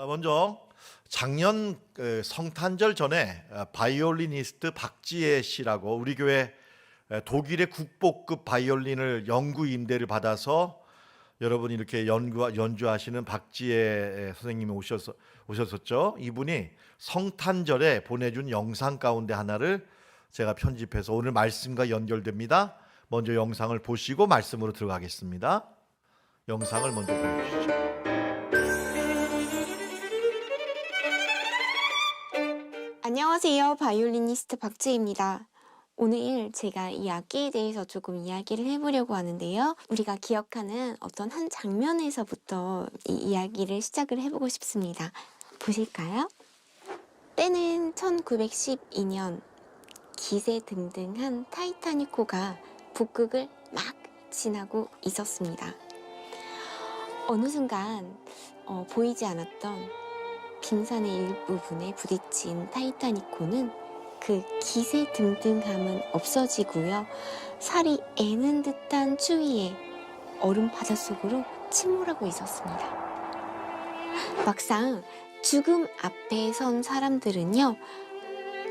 먼저 작년 성탄절 전에 바이올리니스트 박지혜 씨라고 우리 교회 독일의 국보급 바이올린을 연구 임대를 받아서 여러분이 이렇게 연주하시는 박지혜 선생님이 오셨었죠. 이분이 성탄절에 보내준 영상 가운데 하나를 제가 편집해서 오늘 말씀과 연결됩니다. 먼저 영상을 보시고 말씀으로 들어가겠습니다. 영상을 먼저 보여주시죠. 안녕하세요. 바이올리니스트 박지혜입니다. 오늘 제가 이 악기에 대해서 조금 이야기를 해보려고 하는데요. 우리가 기억하는 어떤 한 장면에서부터 이 이야기를 시작을 해보고 싶습니다. 보실까요? 때는 1912년 기세등등한 타이타닉호가 북극을 막 지나고 있었습니다. 어느 순간 보이지 않았던 빙산의 일부분에 부딪힌 타이타닉호는 그 기세등등함은 없어지고요. 살이 애는 듯한 추위에 얼음 바닷속으로 침몰하고 있었습니다. 막상 죽음 앞에 선 사람들은요.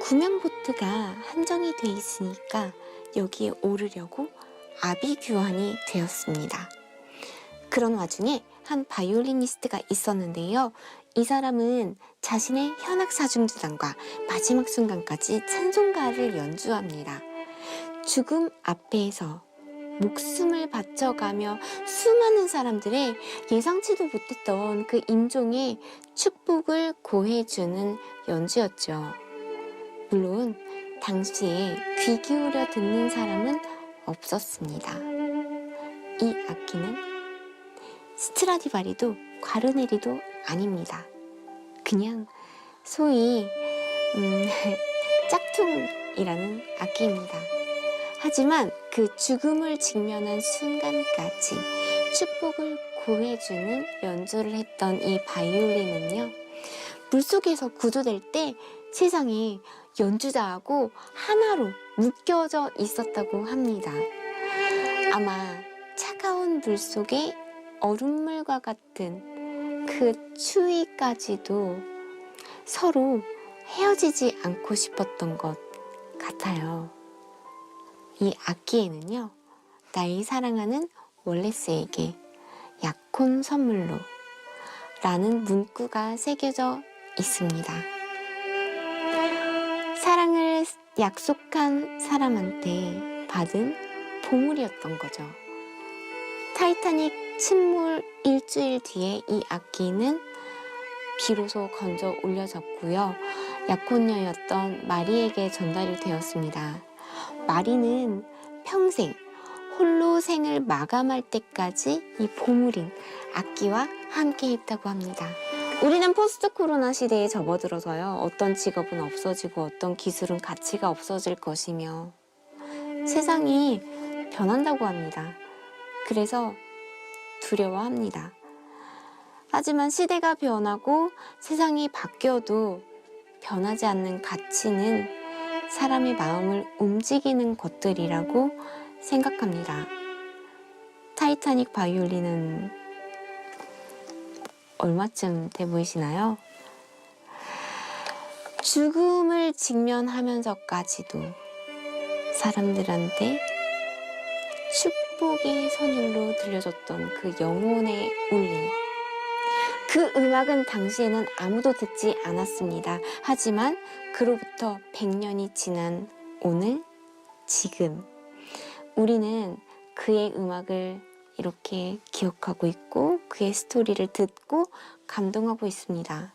구명보트가 한정이 돼 있으니까 여기에 오르려고 아비규환이 되었습니다. 그런 와중에 한 바이올리니스트가 있었는데요. 이 사람은 자신의 현악사중주단과 마지막 순간까지 찬송가를 연주합니다. 죽음 앞에서 목숨을 바쳐가며 수많은 사람들의 예상치도 못했던 그 임종의 축복을 고해주는 연주였죠. 물론 당시에 귀 기울여 듣는 사람은 없었습니다. 이 악기는 스트라디바리도 과르네리도 아닙니다. 그냥 소위 짝퉁이라는 악기입니다. 하지만 그 죽음을 직면한 순간까지 축복을 고해주는 연주를 했던 이 바이올린은요. 물속에서 구조될 때 세상에 연주자하고 하나로 묶여져 있었다고 합니다. 아마 차가운 물속에 얼음물과 같은 그 추위까지도 서로 헤어지지 않고 싶었던 것 같아요. 이 악기에는요, 나의 사랑하는 월레스에게 약혼 선물로 라는 문구가 새겨져 있습니다. 사랑을 약속한 사람한테 받은 보물이었던 거죠. 타이타닉 침몰 일주일 뒤에 이 악기는 비로소 건져 올려졌고요. 약혼녀였던 마리에게 전달이 되었습니다. 마리는 평생 홀로 생을 마감할 때까지 이 보물인 악기와 함께 했다고 합니다. 우리는 포스트 코로나 시대에 접어들어서요. 어떤 직업은 없어지고 어떤 기술은 가치가 없어질 것이며 세상이 변한다고 합니다. 그래서 두려워합니다. 하지만 시대가 변하고 세상이 바뀌어도 변하지 않는 가치는 사람의 마음을 움직이는 것들이라고 생각합니다. 타이타닉 바이올린은 얼마쯤 돼 보이시나요? 죽음을 직면하면서까지도 사람들한테 축복의 선율로 들려줬던 그 영혼의 울림. 그 음악은 당시에는 아무도 듣지 않았습니다. 하지만 그로부터 100년이 지난 오늘, 지금 우리는 그의 음악을 이렇게 기억하고 있고 그의 스토리를 듣고 감동하고 있습니다.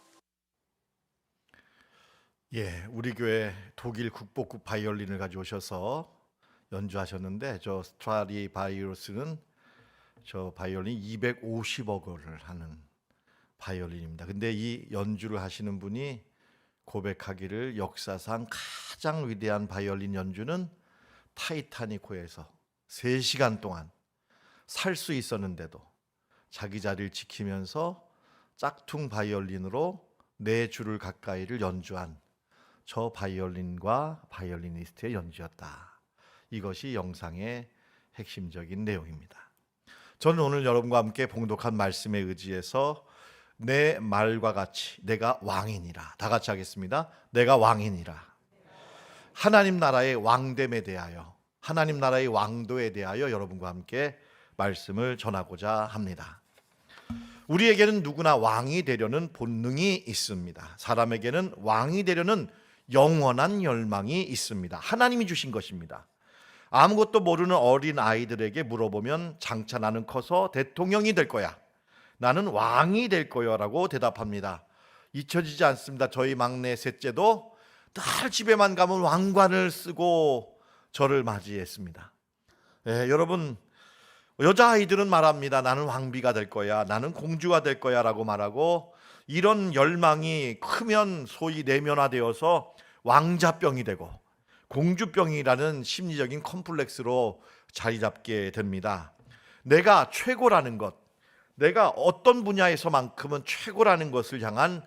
우리 교회 독일 국보급 바이올린을 가져오셔서 연주하셨는데 저 스트라디바리우스는 저 바이올린 250억 원을 하는 바이올린입니다. 근데 이 연주를 하시는 분이 고백하기를 역사상 가장 위대한 바이올린 연주는 타이타닉호에서 3시간 동안 살 수 있었는데도 자기 자리를 지키면서 짝퉁 바이올린으로 4줄을 가까이를 연주한 저 바이올린과 바이올리니스트의 연주였다. 이것이 영상의 핵심적인 내용입니다. 저는 오늘 여러분과 함께 봉독한 말씀에 의지해서 내 말과 같이 내가 왕이니라. 다 같이 하겠습니다. 내가 왕이니라. 하나님 나라의 왕됨에 대하여, 하나님 나라의 왕도에 대하여 여러분과 함께 말씀을 전하고자 합니다. 우리에게는 누구나 왕이 되려는 본능이 있습니다. 사람에게는 왕이 되려는 영원한 열망이 있습니다. 하나님이 주신 것입니다. 아무것도 모르는 어린 아이들에게 물어보면 장차 나는 커서 대통령이 될 거야, 나는 왕이 될 거야 라고 대답합니다. 잊혀지지 않습니다. 저희 막내 셋째도 늘 집에만 가면 왕관을 쓰고 저를 맞이했습니다. 여러분, 여자아이들은 말합니다. 나는 왕비가 될 거야, 나는 공주가 될 거야 라고 말하고, 이런 열망이 크면 소위 내면화되어서 왕자병이 되고 공주병이라는 심리적인 컴플렉스로 자리 잡게 됩니다. 내가 최고라는 것, 내가 어떤 분야에서만큼은 최고라는 것을 향한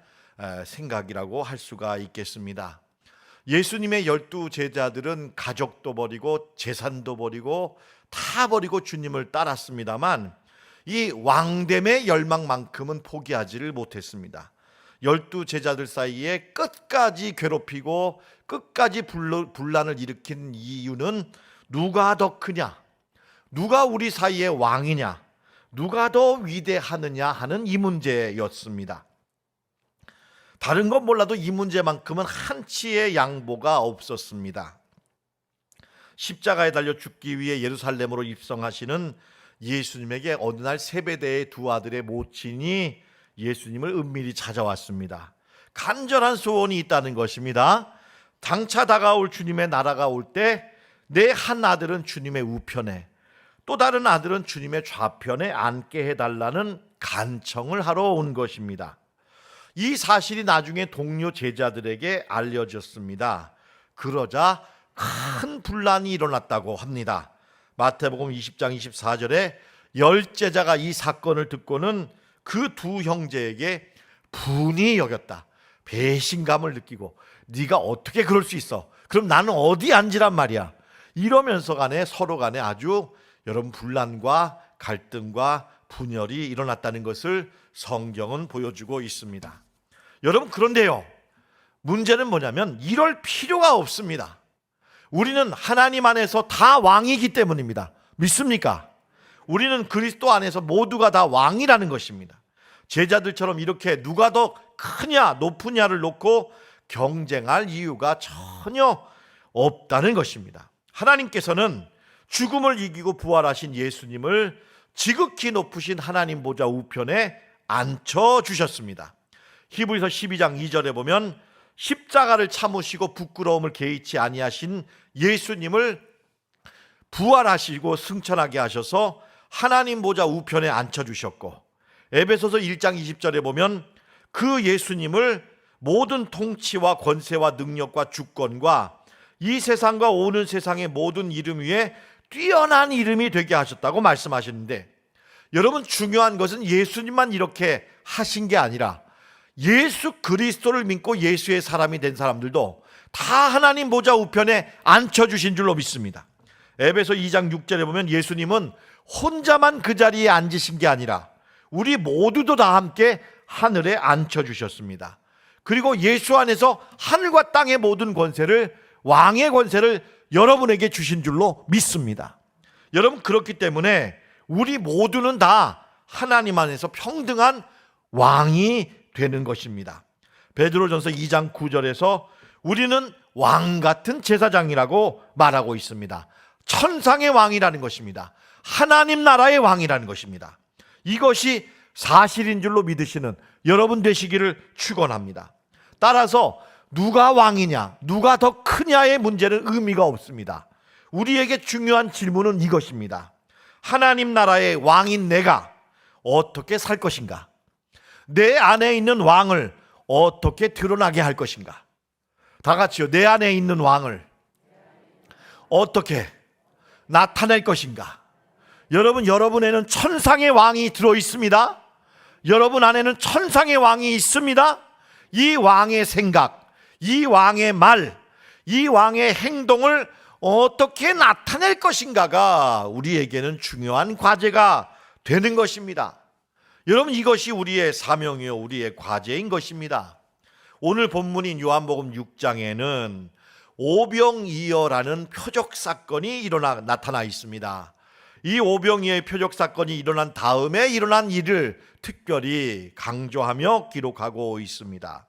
생각이라고 할 수가 있겠습니다. 예수님의 12 제자들은 가족도 버리고 재산도 버리고 다 버리고 주님을 따랐습니다만 이 왕됨의 열망만큼은 포기하지를 못했습니다. 12 제자들 사이에 끝까지 괴롭히고 끝까지 분란을 일으킨 이유는 누가 더 크냐, 누가 우리 사이에 왕이냐, 누가 더 위대하느냐 하는 이 문제였습니다. 다른 건 몰라도 이 문제만큼은 한치의 양보가 없었습니다. 십자가에 달려 죽기 위해 예루살렘으로 입성하시는 예수님에게 어느 날 세베대의 두 아들의 모친이 예수님을 은밀히 찾아왔습니다. 간절한 소원이 있다는 것입니다. 장차 다가올 주님의 나라가 올 때 내 한 아들은 주님의 우편에, 또 다른 아들은 주님의 좌편에 앉게 해달라는 간청을 하러 온 것입니다. 이 사실이 나중에 동료 제자들에게 알려졌습니다. 그러자 큰 분란이 일어났다고 합니다. 마태복음 20장 24절에 10제자가 이 사건을 듣고는 그 두 형제에게 분이 여겼다, 배신감을 느끼고, 네가 어떻게 그럴 수 있어, 그럼 나는 어디 앉으란 말이야, 이러면서 서로 간에 아주 여러분 분란과 갈등과 분열이 일어났다는 것을 성경은 보여주고 있습니다. 여러분, 그런데요, 문제는 뭐냐면 이럴 필요가 없습니다. 우리는 하나님 안에서 다 왕이기 때문입니다. 믿습니까? 우리는 그리스도 안에서 모두가 다 왕이라는 것입니다. 제자들처럼 이렇게 누가 더 크냐 높으냐를 놓고 경쟁할 이유가 전혀 없다는 것입니다. 하나님께서는 죽음을 이기고 부활하신 예수님을 지극히 높으신 하나님 보좌 우편에 앉혀주셨습니다. 히브리서 12장 2절에 보면 십자가를 참으시고 부끄러움을 개의치 아니하신 예수님을 부활하시고 승천하게 하셔서 하나님 보좌 우편에 앉혀주셨고, 에베소서 1장 20절에 보면 그 예수님을 모든 통치와 권세와 능력과 주권과 이 세상과 오는 세상의 모든 이름 위에 뛰어난 이름이 되게 하셨다고 말씀하시는데, 여러분, 중요한 것은 예수님만 이렇게 하신 게 아니라 예수 그리스도를 믿고 예수의 사람이 된 사람들도 다 하나님 보좌 우편에 앉혀주신 줄로 믿습니다. 에베소 2장 6절에 보면 예수님은 혼자만 그 자리에 앉으신 게 아니라 우리 모두도 다 함께 하늘에 앉혀주셨습니다. 그리고 예수 안에서 하늘과 땅의 모든 권세를, 왕의 권세를 여러분에게 주신 줄로 믿습니다. 여러분, 그렇기 때문에 우리 모두는 다 하나님 안에서 평등한 왕이 되는 것입니다. 베드로전서 2장 9절에서 우리는 왕 같은 제사장이라고 말하고 있습니다. 천상의 왕이라는 것입니다. 하나님 나라의 왕이라는 것입니다. 이것이 사실인 줄로 믿으시는 여러분 되시기를 축원합니다. 따라서 누가 왕이냐, 누가 더 크냐의 문제는 의미가 없습니다. 우리에게 중요한 질문은 이것입니다. 하나님 나라의 왕인 내가 어떻게 살 것인가? 내 안에 있는 왕을 어떻게 드러나게 할 것인가? 다 같이요. 내 안에 있는 왕을 어떻게 나타낼 것인가? 여러분, 여러분에는 천상의 왕이 들어 있습니다. 여러분 안에는 천상의 왕이 있습니다. 이 왕의 생각, 이 왕의 말, 이 왕의 행동을 어떻게 나타낼 것인가가 우리에게는 중요한 과제가 되는 것입니다. 여러분, 이것이 우리의 사명이요, 우리의 과제인 것입니다. 오늘 본문인 요한복음 6장에는 오병이어라는 표적 사건이 나타나 있습니다. 이 오병이어의 표적 사건이 일어난 다음에 일어난 일을 특별히 강조하며 기록하고 있습니다.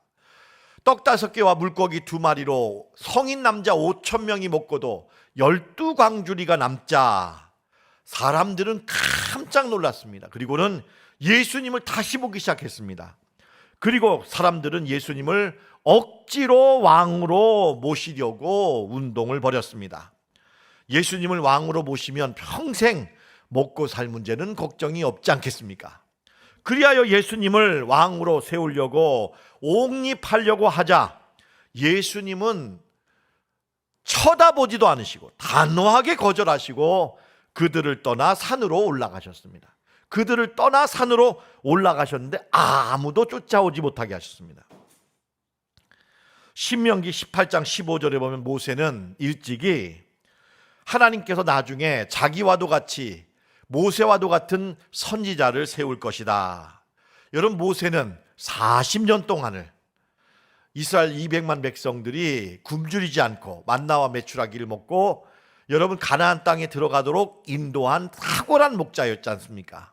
떡 5개와 물고기 2마리로 성인 남자 5,000명이 먹고도 12광주리가 남자 사람들은 깜짝 놀랐습니다. 그리고는 예수님을 다시 보기 시작했습니다. 그리고 사람들은 예수님을 억지로 왕으로 모시려고 운동을 벌였습니다. 예수님을 왕으로 모시면 평생 먹고 살 문제는 걱정이 없지 않겠습니까? 그리하여 예수님을 왕으로 세우려고 옹립하려고 하자 예수님은 쳐다보지도 않으시고 단호하게 거절하시고 그들을 떠나 산으로 올라가셨습니다. 그들을 떠나 산으로 올라가셨는데 아무도 쫓아오지 못하게 하셨습니다. 신명기 18장 15절에 보면 모세는 일찍이 하나님께서 나중에 자기와도 같이 모세와도 같은 선지자를 세울 것이다. 여러분, 모세는 40년 동안을 이스라엘 200만 백성들이 굶주리지 않고 만나와 메추라기를 먹고 여러분 가나안 땅에 들어가도록 인도한 탁월한 목자였지 않습니까?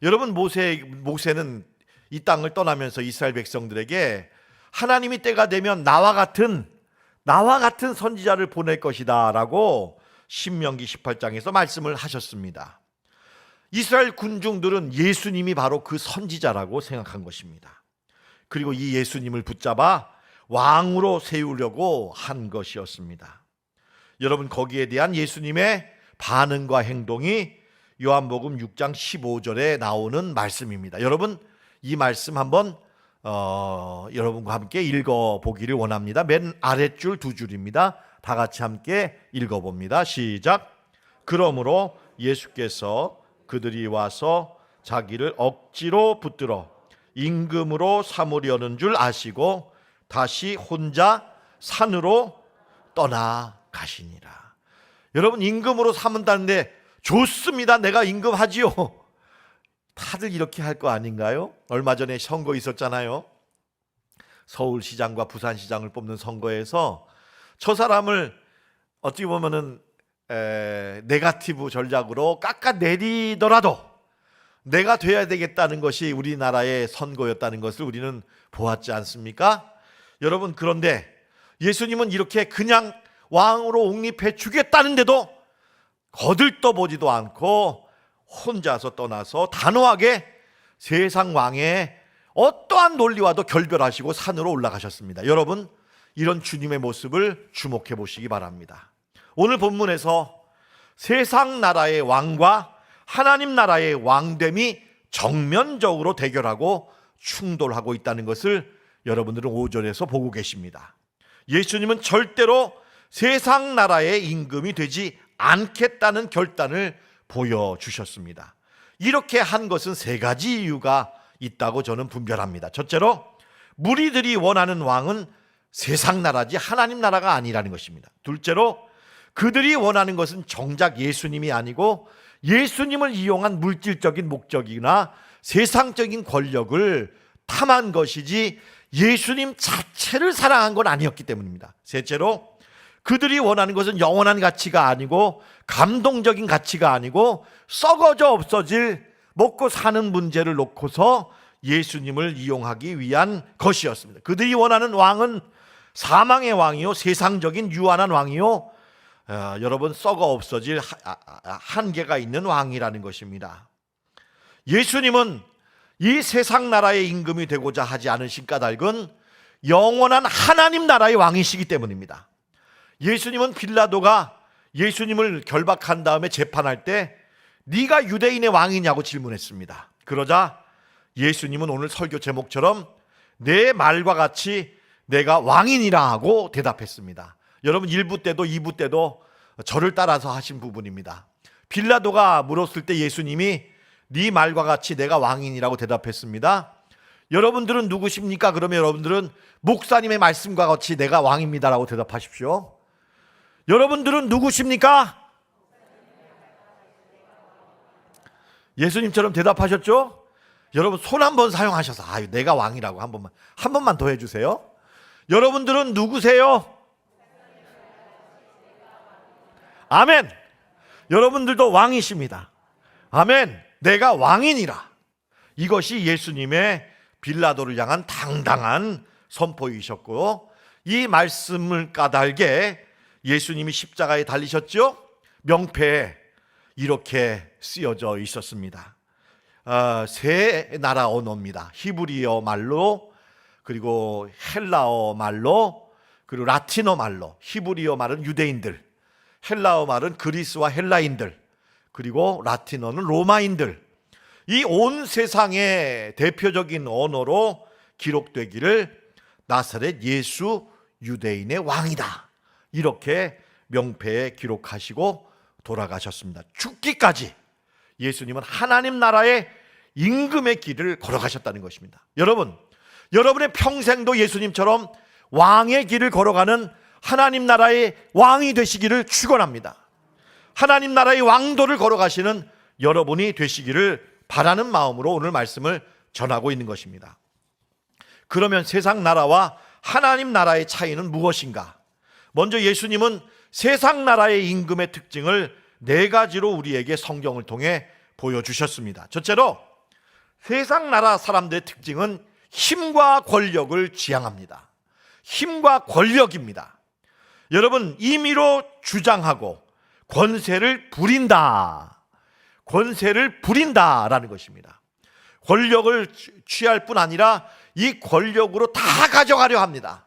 여러분, 모세는 이 땅을 떠나면서 이스라엘 백성들에게 하나님이 때가 되면 나와 같은 선지자를 보낼 것이다 라고 신명기 18장에서 말씀을 하셨습니다. 이스라엘 군중들은 예수님이 바로 그 선지자라고 생각한 것입니다. 그리고 이 예수님을 붙잡아 왕으로 세우려고 한 것이었습니다. 여러분, 거기에 대한 예수님의 반응과 행동이 요한복음 6장 15절에 나오는 말씀입니다. 여러분, 이 말씀 한번 여러분과 함께 읽어보기를 원합니다. 맨 아랫줄 2줄입니다. 다 같이 함께 읽어봅니다. 시작. 그러므로 예수께서 그들이 와서 자기를 억지로 붙들어 임금으로 삼으려는 줄 아시고 다시 혼자 산으로 떠나가시니라. 여러분, 임금으로 삼은다는데 좋습니다. 내가 임금하지요. 다들 이렇게 할 거 아닌가요? 얼마 전에 선거 있었잖아요. 서울시장과 부산시장을 뽑는 선거에서 저 사람을 어떻게 보면은 네거티브 전략으로 깎아내리더라도 내가 돼야 되겠다는 것이 우리나라의 선거였다는 것을 우리는 보았지 않습니까? 여러분, 그런데 예수님은 이렇게 그냥 왕으로 옹립해 주겠다는데도 거들떠보지도 않고 혼자서 떠나서 단호하게 세상 왕의 어떠한 논리와도 결별하시고 산으로 올라가셨습니다. 여러분, 이런 주님의 모습을 주목해 보시기 바랍니다. 오늘 본문에서 세상 나라의 왕과 하나님 나라의 왕됨이 정면적으로 대결하고 충돌하고 있다는 것을 여러분들은 5절에서 보고 계십니다. 예수님은 절대로 세상 나라의 임금이 되지 않겠다는 결단을 보여주셨습니다. 이렇게 한 것은 3가지 이유가 있다고 저는 분별합니다. 첫째로, 무리들이 원하는 왕은 세상 나라지 하나님 나라가 아니라는 것입니다. 둘째로, 그들이 원하는 것은 정작 예수님이 아니고 예수님을 이용한 물질적인 목적이나 세상적인 권력을 탐한 것이지 예수님 자체를 사랑한 건 아니었기 때문입니다. 셋째로, 그들이 원하는 것은 영원한 가치가 아니고 감동적인 가치가 아니고 썩어져 없어질 먹고 사는 문제를 놓고서 예수님을 이용하기 위한 것이었습니다. 그들이 원하는 왕은 사망의 왕이요, 세상적인 유한한 왕이요, 여러분, 썩어 없어질 한계가 있는 왕이라는 것입니다. 예수님은 이 세상 나라의 임금이 되고자 하지 않으신 까닭은 영원한 하나님 나라의 왕이시기 때문입니다. 예수님은 빌라도가 예수님을 결박한 다음에 재판할 때 네가 유대인의 왕이냐고 질문했습니다. 그러자 예수님은 오늘 설교 제목처럼 내 말과 같이 내가 왕이니라 하고 대답했습니다. 여러분, 1부 때도 2부 때도 저를 따라서 하신 부분입니다. 빌라도가 물었을 때 예수님이 네 말과 같이 내가 왕인이라고 대답했습니다. 여러분들은 누구십니까? 그러면 여러분들은 목사님의 말씀과 같이 내가 왕입니다라고 대답하십시오. 여러분들은 누구십니까? 예수님처럼 대답하셨죠? 여러분 손 한번 사용하셔서 아유 내가 왕이라고 한 번만 더 해주세요. 여러분들은 누구세요? 아멘. 여러분들도 왕이십니다. 아멘. 내가 왕이니라. 이것이 예수님의 빌라도를 향한 당당한 선포이셨고, 이 말씀을 까닭에 예수님이 십자가에 달리셨죠. 명패에 이렇게 쓰여져 있었습니다. 세 나라 언어입니다. 히브리어 말로, 그리고 헬라어 말로, 그리고 라틴어 말로. 히브리어 말은 유대인들, 헬라어 말은 그리스와 헬라인들, 그리고 라틴어는 로마인들. 이 온 세상의 대표적인 언어로 기록되기를 나사렛 예수 유대인의 왕이다, 이렇게 명패에 기록하시고 돌아가셨습니다. 죽기까지 예수님은 하나님 나라의 임금의 길을 걸어가셨다는 것입니다. 여러분의 평생도 예수님처럼 왕의 길을 걸어가는 하나님 나라의 왕이 되시기를 축원합니다. 하나님 나라의 왕도를 걸어가시는 여러분이 되시기를 바라는 마음으로 오늘 말씀을 전하고 있는 것입니다. 그러면 세상 나라와 하나님 나라의 차이는 무엇인가? 먼저 예수님은 세상 나라의 임금의 특징을 네 가지로 우리에게 성경을 통해 보여주셨습니다. 첫째로, 세상 나라 사람들의 특징은 힘과 권력을 지향합니다. 힘과 권력입니다. 여러분, 임의로 주장하고 권세를 부린다. 권세를 부린다라는 것입니다. 권력을 취할 뿐 아니라 이 권력으로 다 가져가려 합니다.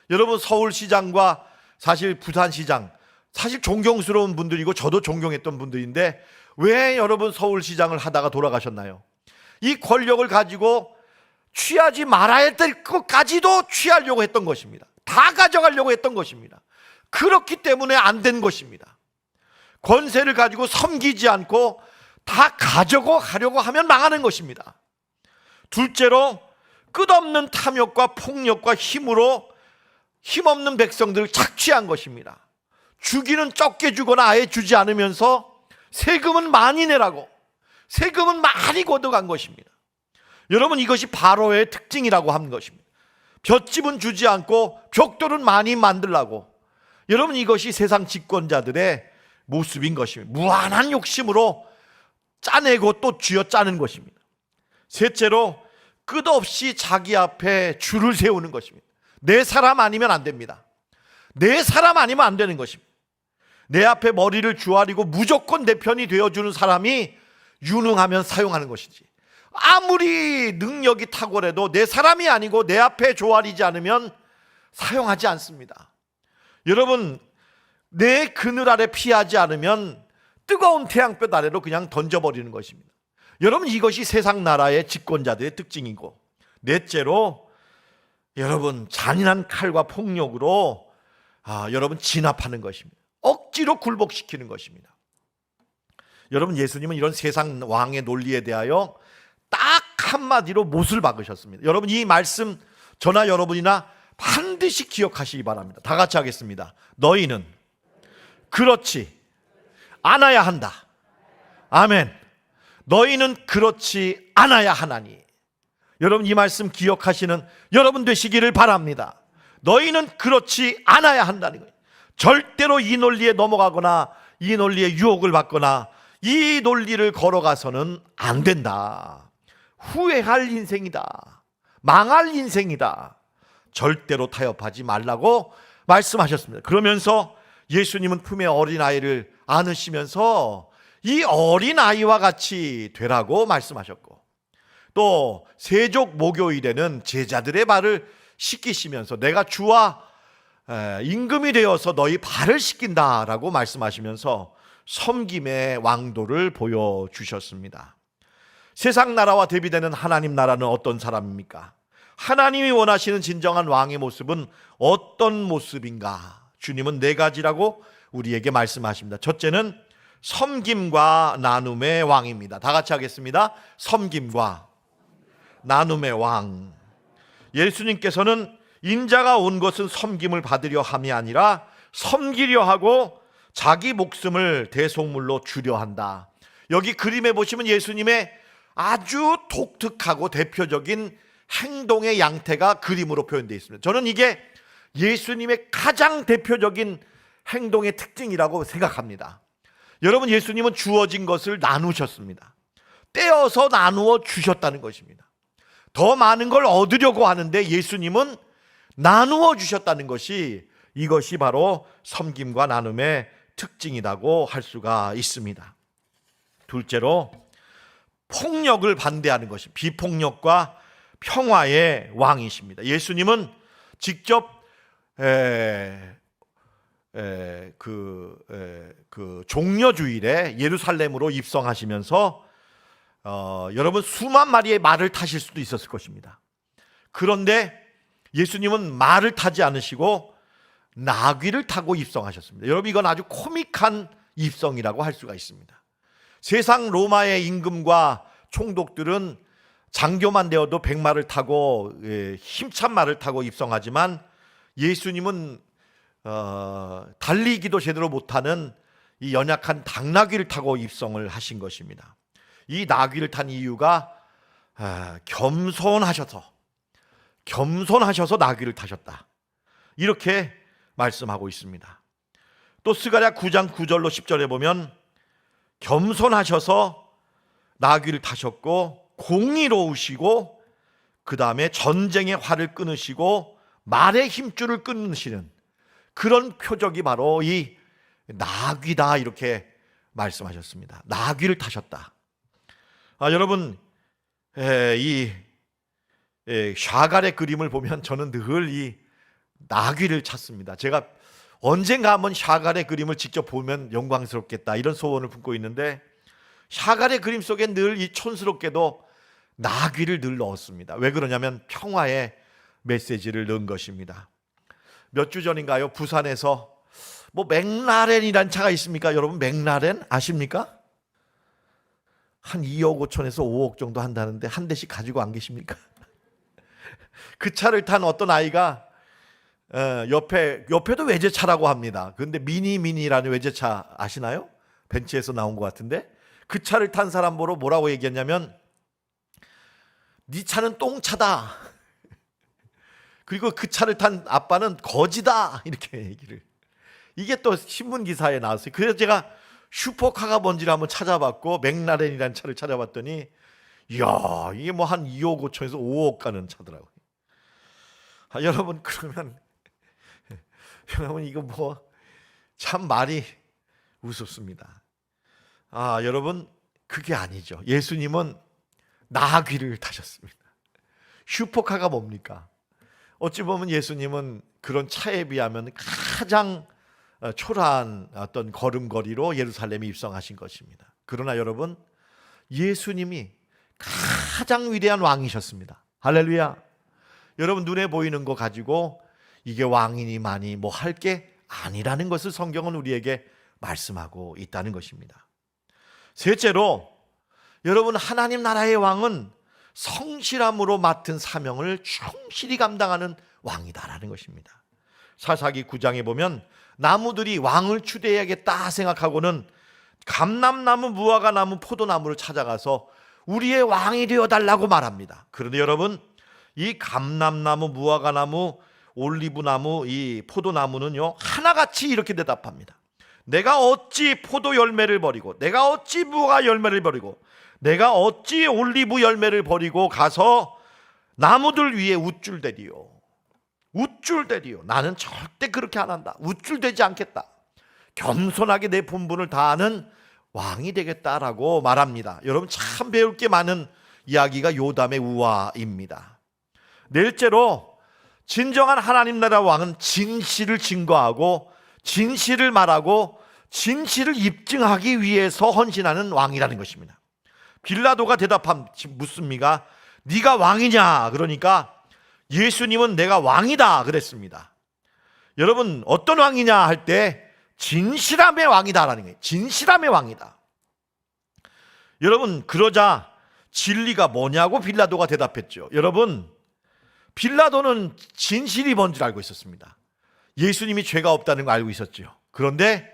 여러분, 서울시장과 사실 부산시장, 사실 존경스러운 분들이고 저도 존경했던 분들인데 왜 여러분 서울시장을 하다가 돌아가셨나요? 이 권력을 가지고 취하지 말아야 될 것까지도 취하려고 했던 것입니다. 다 가져가려고 했던 것입니다. 그렇기 때문에 안 된 것입니다. 권세를 가지고 섬기지 않고 다 가져가려고 하면 망하는 것입니다. 둘째로, 끝없는 탐욕과 폭력과 힘으로 힘없는 백성들을 착취한 것입니다. 주기는 적게 주거나 아예 주지 않으면서 세금은 많이 내라고, 세금은 많이 걷어간 것입니다. 여러분, 이것이 바로의 특징이라고 하는 것입니다. 볏집은 주지 않고 벽돌은 많이 만들라고. 여러분, 이것이 세상 집권자들의 모습인 것입니다. 무한한 욕심으로 짜내고 또 쥐어짜는 것입니다. 셋째로, 끝없이 자기 앞에 줄을 세우는 것입니다. 내 사람 아니면 안 됩니다. 내 사람 아니면 안 되는 것입니다. 내 앞에 머리를 주아리고 무조건 내 편이 되어주는 사람이 유능하면 사용하는 것이지, 아무리 능력이 탁월해도 내 사람이 아니고 내 앞에 조아리지 않으면 사용하지 않습니다. 여러분, 내 그늘 아래 피하지 않으면 뜨거운 태양볕 아래로 그냥 던져버리는 것입니다. 여러분, 이것이 세상 나라의 집권자들의 특징이고, 넷째로, 여러분, 잔인한 칼과 폭력으로 여러분 진압하는 것입니다. 억지로 굴복시키는 것입니다. 여러분, 예수님은 이런 세상 왕의 논리에 대하여 딱 한마디로 못을 박으셨습니다. 여러분, 이 말씀 저나 여러분이나 반드시 기억하시기 바랍니다. 다 같이 하겠습니다. 너희는 그렇지 않아야 한다. 아멘. 너희는 그렇지 않아야 하나니. 여러분, 이 말씀 기억하시는 여러분 되시기를 바랍니다. 너희는 그렇지 않아야 한다는 거예요. 절대로 이 논리에 넘어가거나 이 논리에 유혹을 받거나 이 논리를 걸어가서는 안 된다. 후회할 인생이다. 망할 인생이다. 절대로 타협하지 말라고 말씀하셨습니다. 그러면서 예수님은 품에 어린아이를 안으시면서 이 어린아이와 같이 되라고 말씀하셨고, 또 세족 목요일에는 제자들의 발을 씻기시면서 내가 주와 임금이 되어서 너희 발을 씻긴다라고 말씀하시면서 섬김의 왕도를 보여주셨습니다. 세상 나라와 대비되는 하나님 나라는 어떤 사람입니까? 하나님이 원하시는 진정한 왕의 모습은 어떤 모습인가? 주님은 네 가지라고 우리에게 말씀하십니다. 첫째는 섬김과 나눔의 왕입니다. 다 같이 하겠습니다. 섬김과 나눔의 왕. 예수님께서는 인자가 온 것은 섬김을 받으려 함이 아니라 섬기려 하고 자기 목숨을 대속물로 주려 한다. 여기 그림에 보시면 예수님의 아주 독특하고 대표적인 행동의 양태가 그림으로 표현되어 있습니다. 저는 이게 예수님의 가장 대표적인 행동의 특징이라고 생각합니다. 여러분, 예수님은 주어진 것을 나누셨습니다. 떼어서 나누어 주셨다는 것입니다. 더 많은 걸 얻으려고 하는데 예수님은 나누어 주셨다는 것이, 이것이 바로 섬김과 나눔의 특징이라고 할 수가 있습니다. 둘째로 폭력을 반대하는 것이 비폭력과 평화의 왕이십니다. 예수님은 직접 종려주일에 예루살렘으로 입성하시면서 여러분 수만 마리의 말을 타실 수도 있었을 것입니다. 그런데 예수님은 말을 타지 않으시고 나귀를 타고 입성하셨습니다. 여러분, 이건 아주 코믹한 입성이라고 할 수가 있습니다. 세상 로마의 임금과 총독들은 장교만 되어도 백마를 타고 힘찬 말을 타고 입성하지만 예수님은 달리기도 제대로 못하는 이 연약한 당나귀를 타고 입성을 하신 것입니다. 이 나귀를 탄 이유가 겸손하셔서 나귀를 타셨다, 이렇게 말씀하고 있습니다. 또 스가랴 9장 9절로 10절에 보면 겸손하셔서 나귀를 타셨고 공의로우시고 그 다음에 전쟁의 활을 끊으시고 말의 힘줄을 끊으시는 그런 표적이 바로 이 나귀다, 이렇게 말씀하셨습니다. 나귀를 타셨다. 여러분, 이 샤갈의 그림을 보면 저는 늘 이 나귀를 찾습니다. 제가 언젠가 한번 샤갈의 그림을 직접 보면 영광스럽겠다, 이런 소원을 품고 있는데 샤갈의 그림 속에 늘 이 촌스럽게도 나귀를 늘 넣었습니다. 왜 그러냐면 평화의 메시지를 넣은 것입니다. 몇 주 전인가요? 부산에서 맥라렌이란 차가 있습니까? 여러분, 맥라렌 아십니까? 한 2억 5천에서 5억 정도 한다는데 한 대씩 가지고 안 계십니까? 그 차를 탄 어떤 아이가 옆에도 외제차라고 합니다. 그런데 미니라는 외제차 아시나요? 벤츠에서 나온 것 같은데 그 차를 탄 사람 보러 뭐라고 얘기했냐면 네 차는 똥차다. 그리고 그 차를 탄 아빠는 거지다, 이렇게 얘기를. 이게 또 신문 기사에 나왔어요. 그래서 제가 슈퍼카가 뭔지를 한번 찾아봤고 맥라렌이라는 차를 찾아봤더니 이야, 이게 한 2억 5천에서 5억 가는 차더라고요. 여러분, 그러면 여러분, 이거 참 말이 우습습니다. 여러분, 그게 아니죠. 예수님은 나귀를 타셨습니다. 슈퍼카가 뭡니까? 어찌 보면 예수님은 그런 차에 비하면 가장 초라한 어떤 걸음걸이로 예루살렘에 입성하신 것입니다. 그러나 여러분, 예수님이 가장 위대한 왕이셨습니다. 할렐루야. 여러분, 눈에 보이는 거 가지고 이게 왕이니만이 할 게 아니라는 것을 성경은 우리에게 말씀하고 있다는 것입니다. 셋째로, 여러분, 하나님 나라의 왕은 성실함으로 맡은 사명을 충실히 감당하는 왕이다라는 것입니다. 사사기 9장에 보면 나무들이 왕을 추대해야겠다 생각하고는 감람나무, 무화과나무, 포도나무를 찾아가서 우리의 왕이 되어달라고 말합니다. 그런데 여러분, 이 감람나무, 무화과나무, 올리브나무, 이 포도나무는요, 하나같이 이렇게 대답합니다. 내가 어찌 포도 열매를 버리고, 내가 어찌 무화과 열매를 버리고, 내가 어찌 올리브 열매를 버리고 가서 나무들 위에 우쭐대리요. 나는 절대 그렇게 안 한다. 우쭐대지 않겠다. 겸손하게 내 본분을 다하는 왕이 되겠다라고 말합니다. 여러분, 참 배울 게 많은 이야기가 요담의 우화입니다. 넷째로, 진정한 하나님 나라 왕은 진실을 증거하고 진실을 말하고 진실을 입증하기 위해서 헌신하는 왕이라는 것입니다. 빌라도가 묻습니다. 네가 왕이냐? 그러니까 예수님은 내가 왕이다 그랬습니다. 여러분, 어떤 왕이냐 할 때 진실함의 왕이다라는 거예요. 진실함의 왕이다. 여러분, 그러자 진리가 뭐냐고 빌라도가 대답했죠. 여러분, 빌라도는 진실이 뭔지 알고 있었습니다. 예수님이 죄가 없다는 거 알고 있었죠. 그런데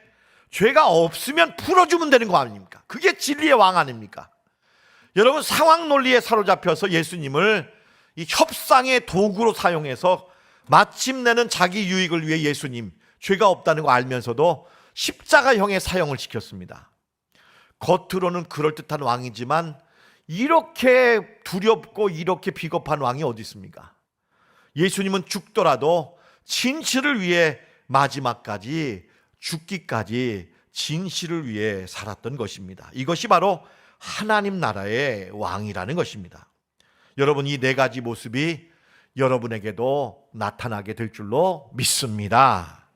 죄가 없으면 풀어주면 되는 거 아닙니까? 그게 진리의 왕 아닙니까? 여러분, 상황 논리에 사로잡혀서 예수님을 이 협상의 도구로 사용해서 마침내는 자기 유익을 위해 예수님 죄가 없다는 거 알면서도 십자가형의 사형을 시켰습니다. 겉으로는 그럴듯한 왕이지만 이렇게 두렵고 이렇게 비겁한 왕이 어디 있습니까? 예수님은 죽더라도 진실을 위해 마지막까지 죽기까지 진실을 위해 살았던 것입니다. 이것이 바로 하나님 나라의 왕이라는 것입니다. 여러분, 이 네 가지 모습이 여러분에게도 나타나게 될 줄로 믿습니다.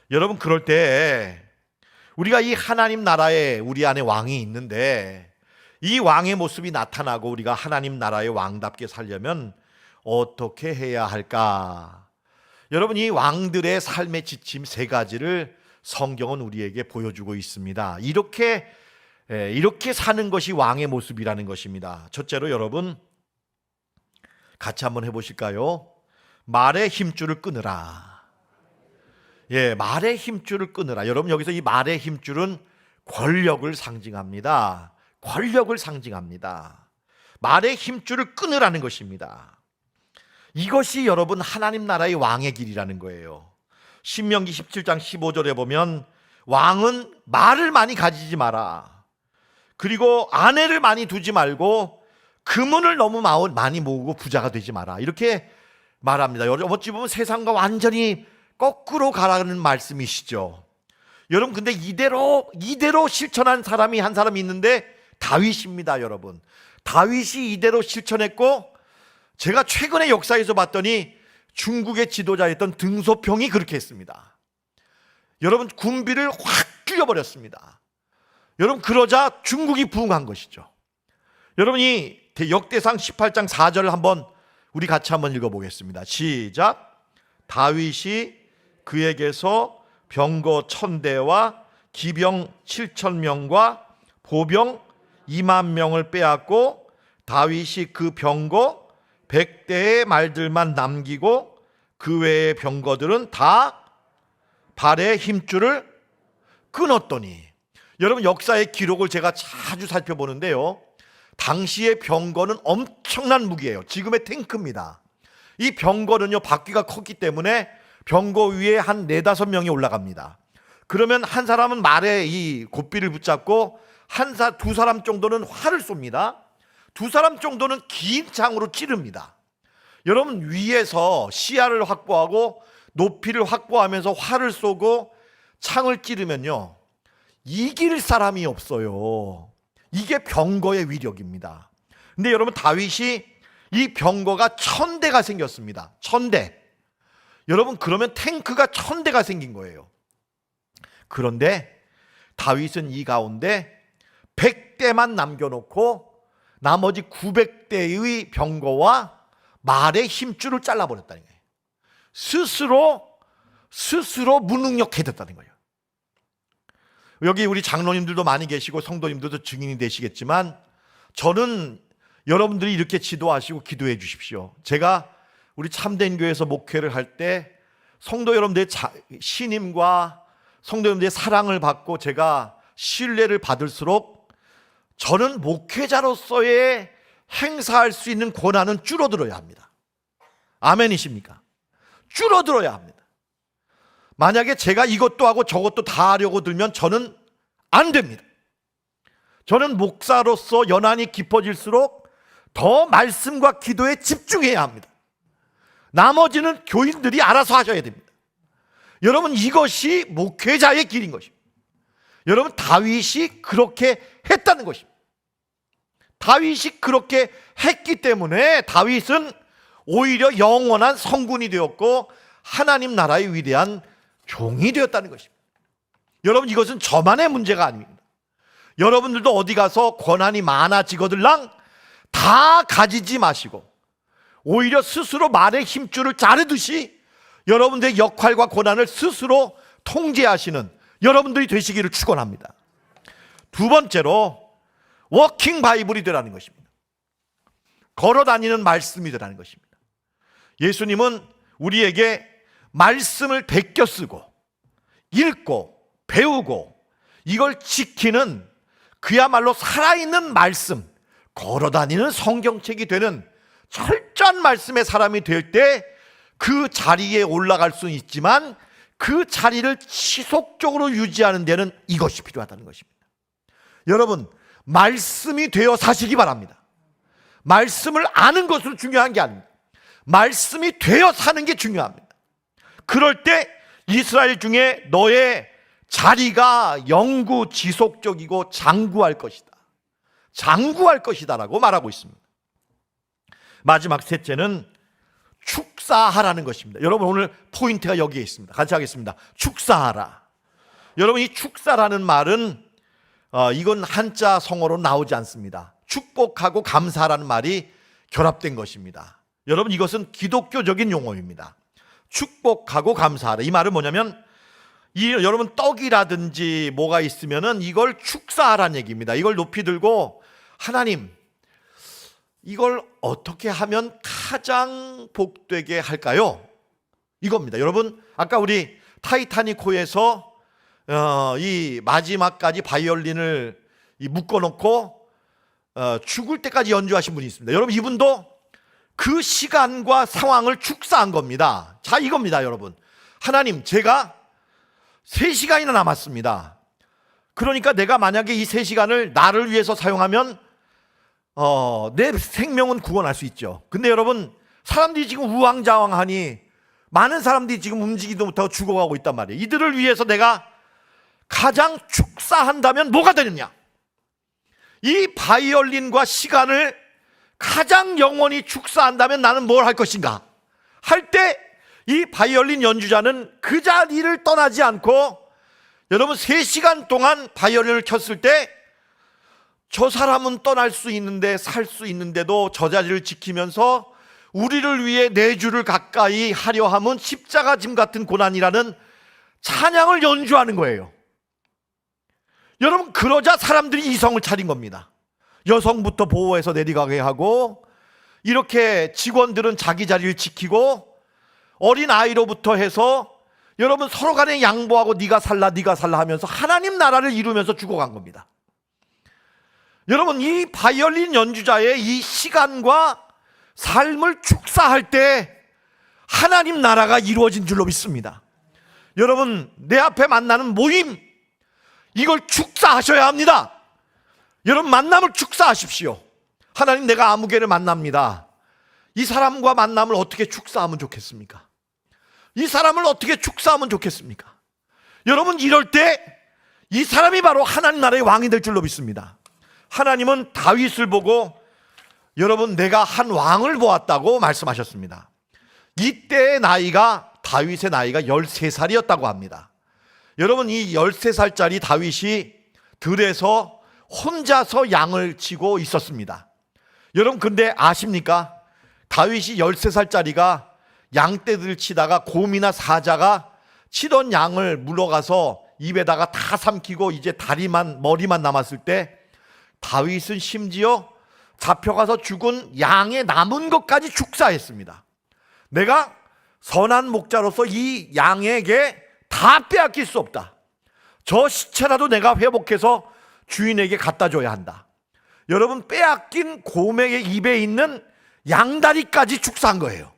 여러분, 그럴 때 우리가 이 하나님 나라에 우리 안에 왕이 있는데 이 왕의 모습이 나타나고 우리가 하나님 나라의 왕답게 살려면 어떻게 해야 할까? 여러분, 이 왕들의 삶의 지침 세 가지를 성경은 우리에게 보여주고 있습니다. 이렇게 사는 것이 왕의 모습이라는 것입니다. 첫째로 여러분, 같이 한번 해보실까요? 말의 힘줄을 끊으라. 말의 힘줄을 끊으라. 여러분, 여기서 이 말의 힘줄은 권력을 상징합니다. 권력을 상징합니다. 말의 힘줄을 끊으라는 것입니다. 이것이 여러분 하나님 나라의 왕의 길이라는 거예요. 신명기 17장 15절에 보면 왕은 말을 많이 가지지 마라. 그리고 아내를 많이 두지 말고 금은을 너무 많이 모으고 부자가 되지 마라. 이렇게 말합니다. 어찌 보면 세상과 완전히 거꾸로 가라는 말씀이시죠. 여러분, 근데 이대로 실천한 사람이 한 사람이 있는데 다윗입니다. 여러분, 다윗이 이대로 실천했고, 제가 최근에 역사에서 봤더니 중국의 지도자였던 등소평이 그렇게 했습니다. 여러분, 군비를 확 줄여버렸습니다. 여러분, 그러자 중국이 부흥한 것이죠. 여러분이 역대상 18장 4절을 한번 우리 같이 한번 읽어보겠습니다. 시작. 다윗이 그에게서 병거 1000대와 기병 7000명과 보병 20000명을 빼앗고 다윗이 그 병거 100대의 말들만 남기고 그 외의 병거들은 다 발의 힘줄을 끊었더니, 여러분, 역사의 기록을 제가 자주 살펴보는데요, 당시의 병거는 엄청난 무기예요. 지금의 탱크입니다. 이 병거는요, 바퀴가 컸기 때문에 병거 위에 한 4-5명이 올라갑니다. 그러면 한 사람은 말에 이 곶비를 붙잡고 두 사람 정도는 활을 쏩니다. 두 사람 정도는 긴 창으로 찌릅니다. 여러분, 위에서 시야를 확보하고 높이를 확보하면서 활을 쏘고 창을 찌르면요, 이길 사람이 없어요. 이게 병거의 위력입니다. 근데 여러분, 다윗이 이 병거가 1000대가 생겼습니다. 1000대. 여러분, 그러면 탱크가 1000대가 생긴 거예요. 그런데 다윗은 이 가운데 100대만 남겨놓고 나머지 900대의 병거와 말의 힘줄을 잘라버렸다는 거예요. 스스로 무능력해졌다는 거예요. 여기 우리 장로님들도 많이 계시고 성도님들도 증인이 되시겠지만, 저는 여러분들이 이렇게 지도하시고 기도해 주십시오. 제가 우리 참된 교회에서 목회를 할 때 성도 여러분들의 신임과 성도 여러분들의 사랑을 받고 제가 신뢰를 받을수록 저는 목회자로서의 행사할 수 있는 권한은 줄어들어야 합니다. 아멘이십니까? 줄어들어야 합니다. 만약에 제가 이것도 하고 저것도 다 하려고 들면 저는 안 됩니다. 저는 목사로서 연한이 깊어질수록 더 말씀과 기도에 집중해야 합니다. 나머지는 교인들이 알아서 하셔야 됩니다. 여러분, 이것이 목회자의 길인 것입니다. 여러분, 다윗이 그렇게 했다는 것입니다. 다윗이 그렇게 했기 때문에 다윗은 오히려 영원한 성군이 되었고 하나님 나라의 위대한 종이 되었다는 것입니다. 여러분, 이것은 저만의 문제가 아닙니다. 여러분들도 어디 가서 권한이 많아지거들랑 다 가지지 마시고 오히려 스스로 말의 힘줄을 자르듯이 여러분들의 역할과 권한을 스스로 통제하시는 여러분들이 되시기를 축원합니다. 두 번째로 워킹 바이블이 되라는 것입니다. 걸어다니는 말씀이 되라는 것입니다. 예수님은 우리에게 말씀을 베껴 쓰고 읽고 배우고 이걸 지키는 그야말로 살아있는 말씀, 걸어다니는 성경책이 되는 철저한 말씀의 사람이 될 때 그 자리에 올라갈 수는 있지만 그 자리를 지속적으로 유지하는 데는 이것이 필요하다는 것입니다. 여러분, 말씀이 되어 사시기 바랍니다. 말씀을 아는 것은 중요한 게 아닙니다. 말씀이 되어 사는 게 중요합니다. 그럴 때 이스라엘 중에 너의 자리가 영구 지속적이고 장구할 것이다. 장구할 것이다라고 말하고 있습니다. 마지막 셋째는 축사하라는 것입니다. 여러분, 오늘 포인트가 여기에 있습니다. 같이 하겠습니다. 축사하라. 여러분, 이 축사라는 말은 이건 한자 성어로 나오지 않습니다. 축복하고 감사라는 말이 결합된 것입니다. 여러분, 이것은 기독교적인 용어입니다. 축복하고 감사하라. 이 말은 뭐냐면 여러분, 떡이라든지 뭐가 있으면은 이걸 축사하라는 얘기입니다. 이걸 높이 들고 하나님, 이걸 어떻게 하면 가장 복되게 할까요? 이겁니다. 여러분, 아까 우리 타이타닉호에서 이 마지막까지 바이올린을 묶어놓고 죽을 때까지 연주하신 분이 있습니다. 여러분, 이분도 그 시간과 상황을 축사한 겁니다. 자, 이겁니다. 여러분, 하나님, 제가 3시간이나 남았습니다. 그러니까 내가 만약에 이 3시간을 나를 위해서 사용하면 내 생명은 구원할 수 있죠. 근데 여러분, 사람들이 지금 우왕좌왕하니 많은 사람들이 지금 움직이지도 못하고 죽어가고 있단 말이에요. 이들을 위해서 내가 가장 축사한다면 뭐가 되느냐? 이 바이올린과 시간을 가장 영원히 축사한다면 나는 뭘 할 것인가? 할 때 이 바이올린 연주자는 그 자리를 떠나지 않고, 여러분, 3시간 동안 바이올린을 켰을 때 저 사람은 떠날 수 있는데, 살 수 있는데도 저 자리를 지키면서 우리를 위해 내 주를 가까이 하려 함은 십자가 짐 같은 고난이라는 찬양을 연주하는 거예요. 여러분, 그러자 사람들이 이성을 차린 겁니다. 여성부터 보호해서 내려가게 하고, 이렇게 직원들은 자기 자리를 지키고, 어린 아이로부터 해서 여러분 서로 간에 양보하고 네가 살라 하면서 하나님 나라를 이루면서 죽어간 겁니다. 여러분, 이 바이올린 연주자의 이 시간과 삶을 축사할 때 하나님 나라가 이루어진 줄로 믿습니다. 여러분, 내 앞에 만나는 모임, 이걸 축사하셔야 합니다. 여러분, 만남을 축사하십시오. 하나님, 내가 아무개를 만납니다. 이 사람과 만남을 어떻게 축사하면 좋겠습니까? 이 사람을 어떻게 축사하면 좋겠습니까? 여러분, 이럴 때 이 사람이 바로 하나님 나라의 왕이 될 줄로 믿습니다. 하나님은 다윗을 보고 여러분, 내가 한 왕을 보았다고 말씀하셨습니다. 이때의 나이가, 다윗의 나이가 13살이었다고 합니다. 여러분, 이 13살짜리 다윗이 들에서 혼자서 양을 치고 있었습니다. 여러분, 근데 아십니까? 다윗이 13살짜리가 양떼들 치다가 곰이나 사자가 치던 양을 물어가서 입에다가 다 삼키고 이제 다리만, 머리만 남았을 때 다윗은 심지어 잡혀가서 죽은 양의 남은 것까지 축사했습니다. 내가 선한 목자로서 이 양에게 다 빼앗길 수 없다. 저 시체라도 내가 회복해서 주인에게 갖다 줘야 한다. 여러분, 빼앗긴 곰의 입에 있는 양다리까지 축사한 거예요.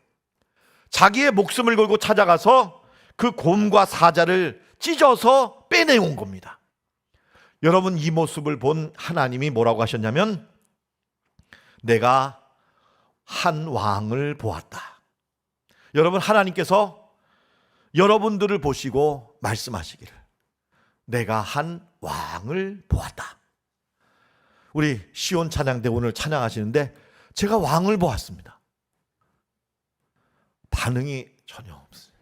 자기의 목숨을 걸고 찾아가서 그 곰과 사자를 찢어서 빼내온 겁니다. 여러분, 이 모습을 본 하나님이 뭐라고 하셨냐면, 내가 한 왕을 보았다. 여러분, 하나님께서 여러분들을 보시고 말씀하시기를, 내가 한 왕을 보았다. 우리 시온 찬양대 오늘 찬양하시는데 제가 왕을 보았습니다. 반응이 전혀 없어요.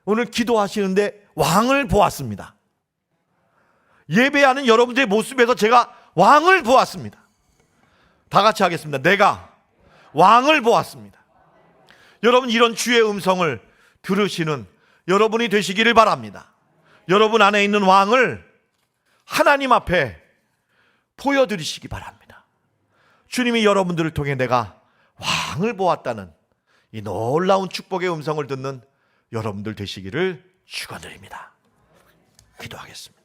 오늘 기도하시는데 왕을 보았습니다. 예배하는 여러분들의 모습에서 제가 왕을 보았습니다. 다 같이 하겠습니다. 내가 왕을 보았습니다. 여러분, 이런 주의 음성을 들으시는 여러분이 되시기를 바랍니다. 여러분 안에 있는 왕을 하나님 앞에 보여드리시기 바랍니다. 주님이 여러분들을 통해 내가 왕을 보았다는 이 놀라운 축복의 음성을 듣는 여러분들 되시기를 축원드립니다. 기도하겠습니다.